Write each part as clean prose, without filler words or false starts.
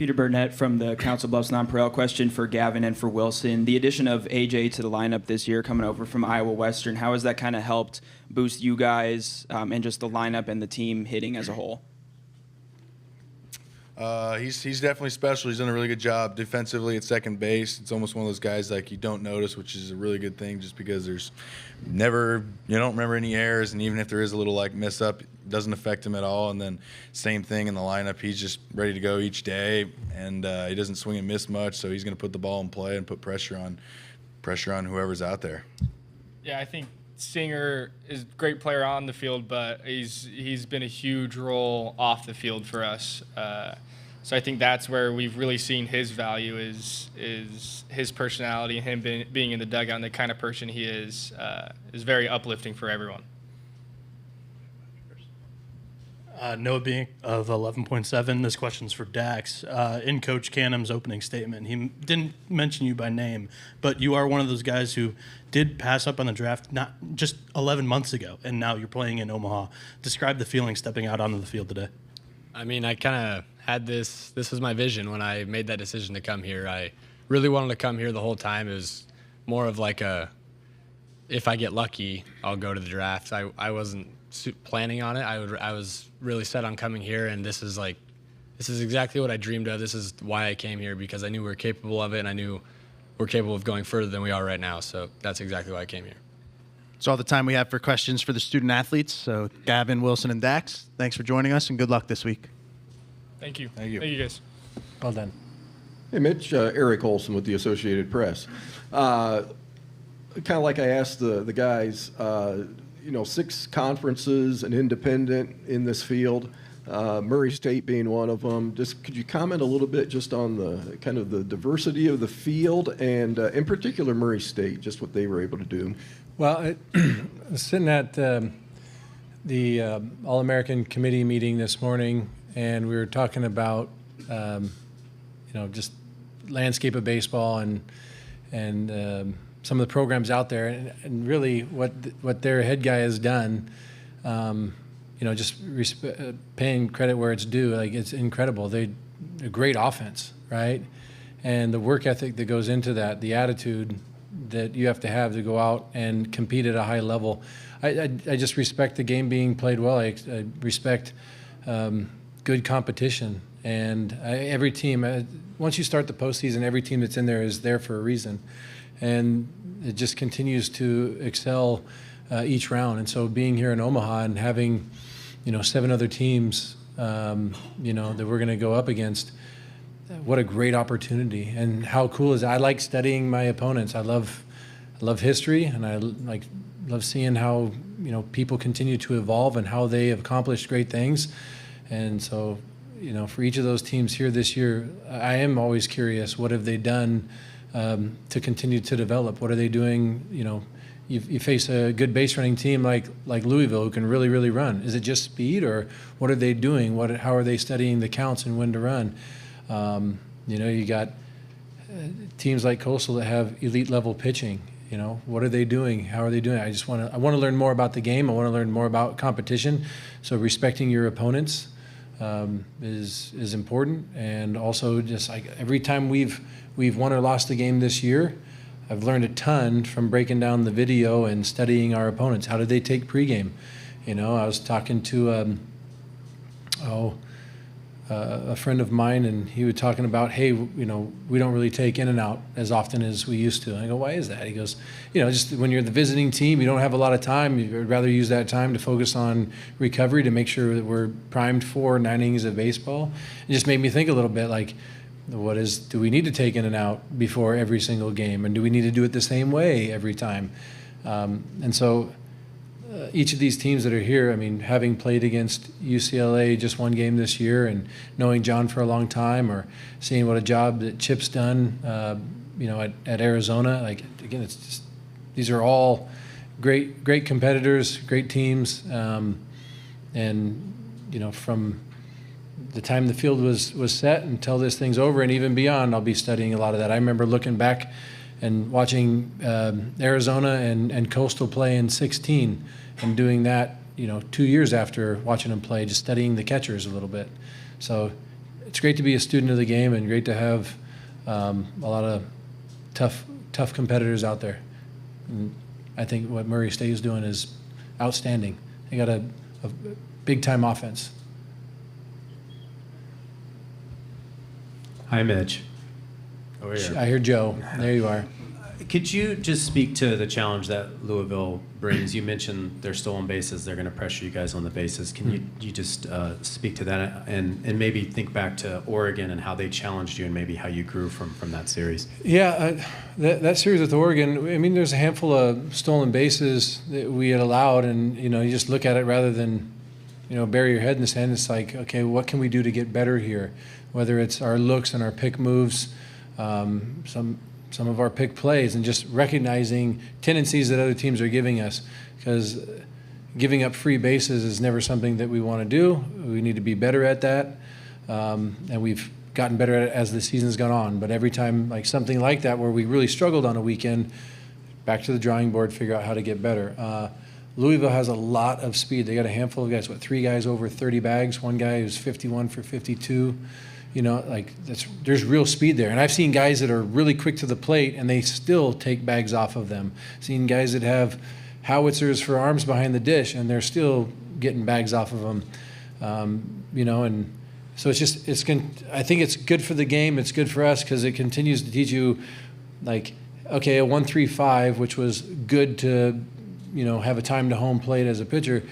Peter Burnett from the Council Bluffs Nonpareil. Question for Gavin and for Wilson. The addition of AJ to the lineup this year, coming over from Iowa Western, how has that kind of helped boost you guys and just the lineup and the team hitting as a whole? He's definitely special. He's done a really good job defensively at second base. It's almost one of those guys like you don't notice, which is a really good thing, just because you don't remember any errors, and even if there is a little like mess up, it doesn't affect him at all. And then same thing in the lineup. He's just ready to go each day, and he doesn't swing and miss much, so he's going to put the ball in play and put pressure on whoever's out there. Yeah, I think Singer is a great player on the field, but he's been a huge role off the field for us. So I think that's where we've really seen his value is his personality, and him being in the dugout and the kind of person he is very uplifting for everyone. Noah Being of 11.7. This question's for Dax. In Coach Canham's opening statement, he didn't mention you by name, but you are one of those guys who did pass up on the draft not just 11 months ago, and now you're playing in Omaha. Describe the feeling stepping out onto the field today. I mean, I kind of had this was my vision when I made that decision to come here. I really wanted to come here the whole time. It was more of like if I get lucky, I'll go to the draft. I wasn't planning on it. I was really set on coming here, and this is exactly what I dreamed of. This is why I came here, because I knew we were capable of it, and I knew we're capable of going further than we are right now. So that's exactly why I came here. It's all the time we have for questions for the student athletes. So Gavin, Wilson, and Dax, thanks for joining us, and good luck this week. Thank you. Thank you. Thank you, guys. Well done. Hey, Mitch, Eric Olson with the Associated Press. Kind of like I asked the guys, 6 conferences, an independent in this field, Murray State being one of them. Just could you comment a little bit just on the kind of the diversity of the field and in particular Murray State, just what they were able to do? Well, I was sitting at the All-American Committee meeting this morning, and we were talking about, just landscape of baseball and some of the programs out there, and really what their head guy has done, paying credit where it's due. Like, it's incredible. They're a great offense, right? And the work ethic that goes into that, the attitude that you have to go out and compete at a high level. I just respect the game being played well. I respect good competition. And every team, once you start the postseason, every team that's in there is there for a reason. And it just continues to excel each round. And so being here in Omaha and having, 7 other teams, that we're going to go up against, what a great opportunity. And how cool is it? I like studying my opponents. I love history, and I love seeing how, people continue to evolve and how they have accomplished great things. And so, for each of those teams here this year, I am always curious, what have they done to continue to develop? What are they doing? You face a good base running team like Louisville, who can really, really run. Is it just speed, or what are they doing? How are they studying the counts and when to run? You got teams like Coastal that have elite level pitching. What are they doing? How are they doing? I want to learn more about the game. I want to learn more about competition. So respecting your opponents is important, and also just like every time we've won or lost the game this year, I've learned a ton from breaking down the video and studying our opponents. How did they take pregame? I was talking to a friend of mine, and he was talking about, hey, we don't really take in and out as often as we used to. And I go, why is that? He goes, just when you're the visiting team, you don't have a lot of time. You'd rather use that time to focus on recovery to make sure that we're primed for 9 innings of baseball. It just made me think a little bit like, do we need to take in and out before every single game? And do we need to do it the same way every time? And so each of these teams that are here, having played against UCLA just one game this year, and knowing John for a long time, or seeing what a job that Chip's done, at Arizona, again, it's just, these are all great competitors, great teams, and from the time the field was set until this thing's over and even beyond, I'll be studying a lot of that. I remember looking back and watching Arizona and Coastal play in 16, and doing that, 2 years after watching them play, just studying the catchers a little bit. So it's great to be a student of the game and great to have a lot of tough competitors out there. And I think what Murray State is doing is outstanding. They got a big-time offense. Hi, Mitch. Over here. I hear Joe. There you are. Could you just speak to the challenge that Louisville brings? You mentioned they're stolen bases. They're going to pressure you guys on the bases. Can you just speak to that and maybe think back to Oregon and how they challenged you and maybe how you grew from that series? Yeah, that series with Oregon, I mean, there's a handful of stolen bases that we had allowed, and, you just look at it rather than, bury your head in the sand. It's like, okay, what can we do to get better here? Whether it's our looks and our pick moves, some of our pick plays, and just recognizing tendencies that other teams are giving us, because giving up free bases is never something that we want to do. We need to be better at that, and we've gotten better at it as the season's gone on. But every time, like something like that where we really struggled on a weekend, back to the drawing board, figure out how to get better. Louisville has a lot of speed. They got a handful of guys, 3 guys over 30 bags, one guy who's 51 for 52. There's real speed there. And I've seen guys that are really quick to the plate and they still take bags off of them. Seen guys that have howitzers for arms behind the dish and they're still getting bags off of them. And so I think it's good for the game. It's good for us because it continues to teach you, like, okay, a 1-3-5, which was good to, have a time to home plate as a pitcher.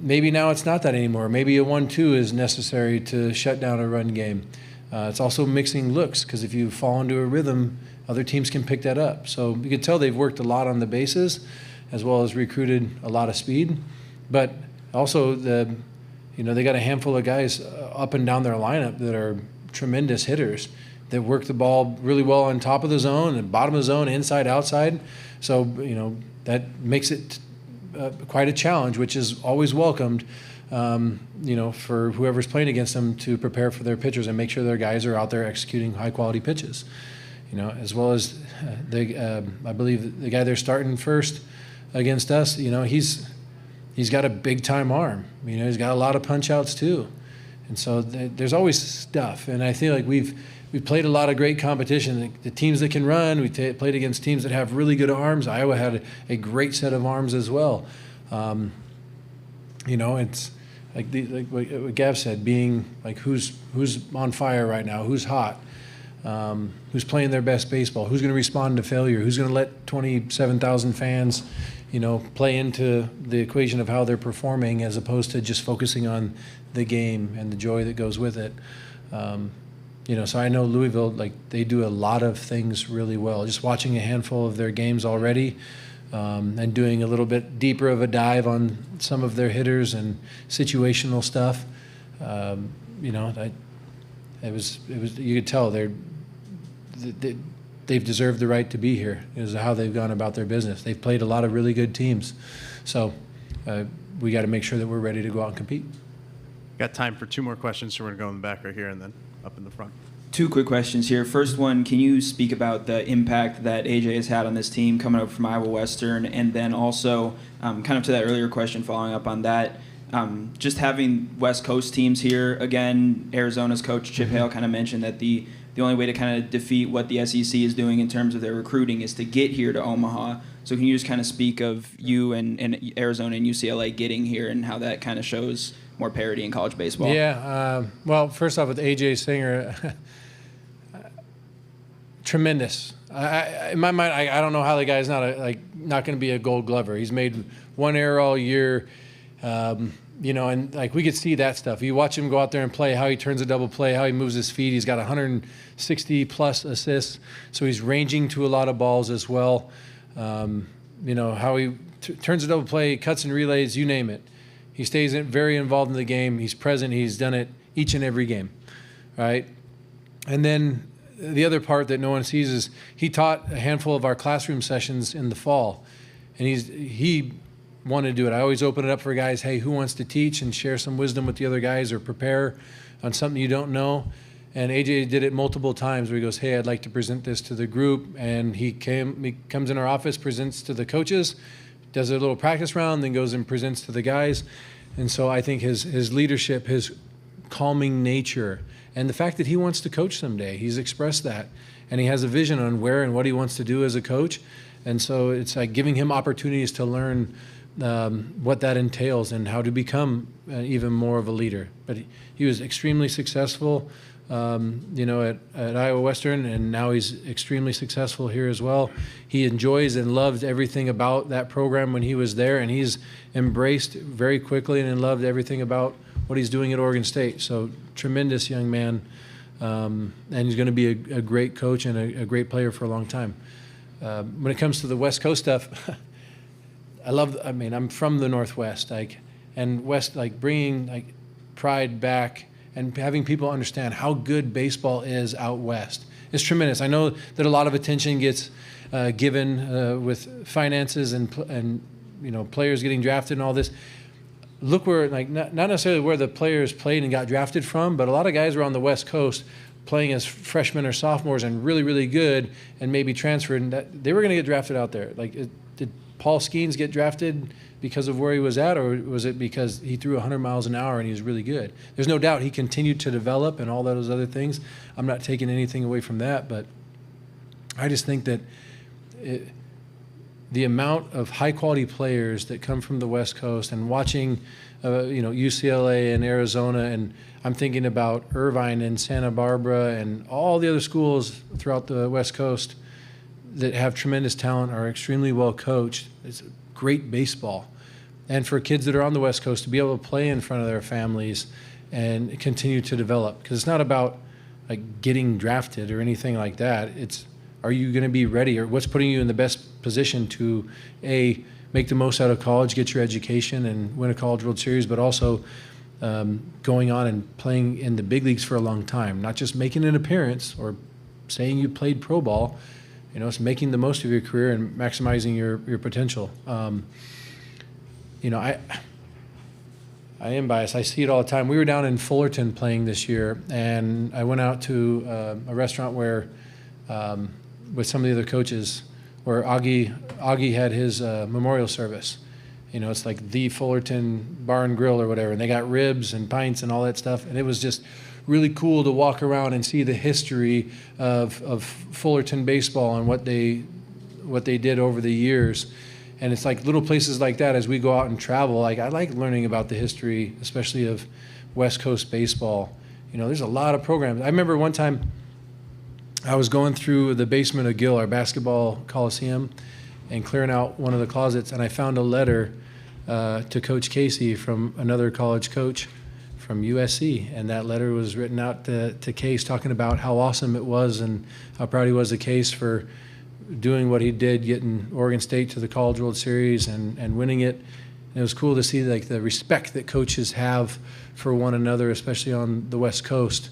Maybe now it's not that anymore. Maybe a 1-2 is necessary to shut down a run game. It's also mixing looks, because if you fall into a rhythm, other teams can pick that up. So you can tell they've worked a lot on the bases, as well as recruited a lot of speed. But also they got a handful of guys up and down their lineup that are tremendous hitters that work the ball really well on top of the zone and bottom of the zone, inside, outside. So that makes it quite a challenge, which is always welcomed, for whoever's playing against them to prepare for their pitchers and make sure their guys are out there executing high-quality pitches. As well as I believe the guy they're starting first against us, he's got a big-time arm. He's got a lot of punch-outs too. And so there's always stuff. And I feel like we've played a lot of great competition. The teams that can run, we played against teams that have really good arms. Iowa had a great set of arms as well. It's like what Gav said, being like who's on fire right now, who's hot, who's playing their best baseball, who's going to respond to failure, who's going to let 27,000 fans, play into the equation of how they're performing, as opposed to just focusing on the game and the joy that goes with it. So I know Louisville, they do a lot of things really well. Just watching a handful of their games already, and doing a little bit deeper of a dive on some of their hitters and situational stuff. It was you could tell they've deserved the right to be here. Is how they've gone about their business. They've played a lot of really good teams, so we got to make sure that we're ready to go out and compete. Got time for 2 more questions, so we're going to go in the back right here and then up in the front. 2 quick questions here. First one, can you speak about the impact that AJ has had on this team coming over from Iowa Western? And then also, kind of to that earlier question, following up on that, just having West Coast teams here, again, Arizona's coach Chip Hale kind of mentioned that the only way to kind of defeat what the SEC is doing in terms of their recruiting is to get here to Omaha. So can you just kind of speak of you and Arizona and UCLA getting here and how that kind of shows more parity in college baseball? Yeah. Well, first off, with AJ Singer, tremendous. In my mind, I don't know how the guy's not going to be a Gold Glover. He's made one error all year, and we could see that stuff. You watch him go out there and play, how he turns a double play, how he moves his feet. He's got 160 plus assists, so he's ranging to a lot of balls as well. How he turns a double play, cuts and relays, you name it. He stays very involved in the game. He's present. He's done it each and every game, right? And then the other part that no one sees is he taught a handful of our classroom sessions in the fall, and he wanted to do it. I always open it up for guys, hey, who wants to teach and share some wisdom with the other guys or prepare on something you don't know? And AJ did it multiple times where he goes, hey, I'd like to present this to the group. And he comes in our office, presents to the coaches, does a little practice round, then goes and presents to the guys. And so I think his leadership has calming nature. And the fact that he wants to coach someday, he's expressed that. And he has a vision on where and what he wants to do as a coach. And so it's like giving him opportunities to learn what that entails and how to become even more of a leader. But he was extremely successful, at Iowa Western, and now he's extremely successful here as well. He enjoys and loved everything about that program when he was there, and he's embraced very quickly and loved everything about what he's doing at Oregon State. So tremendous young man, and he's going to be a great coach and a great player for a long time. When it comes to the West Coast stuff, I'm from the Northwest, and West, bringing pride back and having people understand how good baseball is out West is tremendous. I know that a lot of attention gets given with finances and players getting drafted and all this. Look where, not necessarily where the players played and got drafted from, but a lot of guys were on the West Coast playing as freshmen or sophomores and really, really good, and maybe transferred, and they were going to get drafted out there. Did Paul Skeens get drafted because of where he was at, or was it because he threw 100 miles an hour and he was really good? There's no doubt he continued to develop and all those other things. I'm not taking anything away from that, but I just think that the amount of high-quality players that come from the West Coast, and watching, UCLA and Arizona, and I'm thinking about Irvine and Santa Barbara and all the other schools throughout the West Coast that have tremendous talent, are extremely well coached. It's great baseball. And for kids that are on the West Coast to be able to play in front of their families and continue to develop, because it's not about getting drafted or anything like that. It's, are you going to be ready, or what's putting you in the best position to make the most out of college, get your education, and win a College World Series, but also going on and playing in the big leagues for a long time, not just making an appearance or saying you played pro ball. It's making the most of your career and maximizing your potential. I am biased. I see it all the time. We were down in Fullerton playing this year, and I went out to a restaurant where, with some of the other coaches, where Augie had his memorial service. It's like the Fullerton Bar and Grill or whatever, and they got ribs and pints and all that stuff, and it was just really cool to walk around and see the history of Fullerton baseball and what they did over the years. And it's like little places like that as we go out and travel. I like learning about the history, especially of West Coast baseball. There's a lot of programs. I remember one time I was going through the basement of Gill, our basketball coliseum, and clearing out one of the closets, and I found a letter to Coach Casey from another college coach from USC, and that letter was written out to Case, talking about how awesome it was and how proud he was of Case for doing what he did, getting Oregon State to the College World Series and winning it. And it was cool to see the respect that coaches have for one another, especially on the West Coast.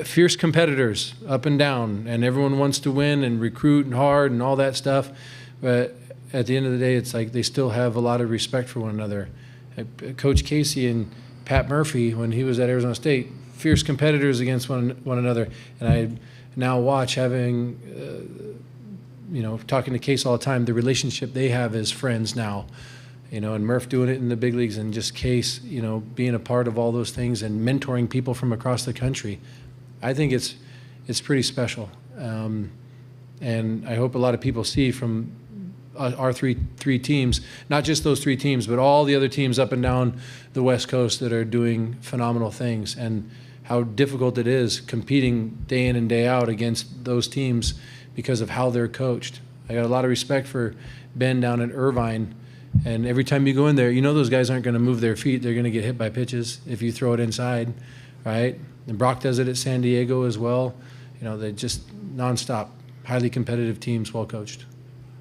Fierce competitors up and down, and everyone wants to win and recruit and hard and all that stuff. But at the end of the day, it's like they still have a lot of respect for one another. Coach Casey and Pat Murphy, when he was at Arizona State, fierce competitors against one another. And I now watch, having, talking to Case all the time, the relationship they have as friends now. And Murph doing it in the big leagues, and just Case, being a part of all those things and mentoring people from across the country. I think it's pretty special. And I hope a lot of people see from our three teams, not just those three teams, but all the other teams up and down the West Coast that are doing phenomenal things, and how difficult it is competing day in and day out against those teams because of how they're coached. I got a lot of respect for Ben down at Irvine, and every time you go in there, those guys aren't going to move their feet. They're going to get hit by pitches if you throw it inside, right? And Brock does it at San Diego as well. They're just nonstop, highly competitive teams, well coached.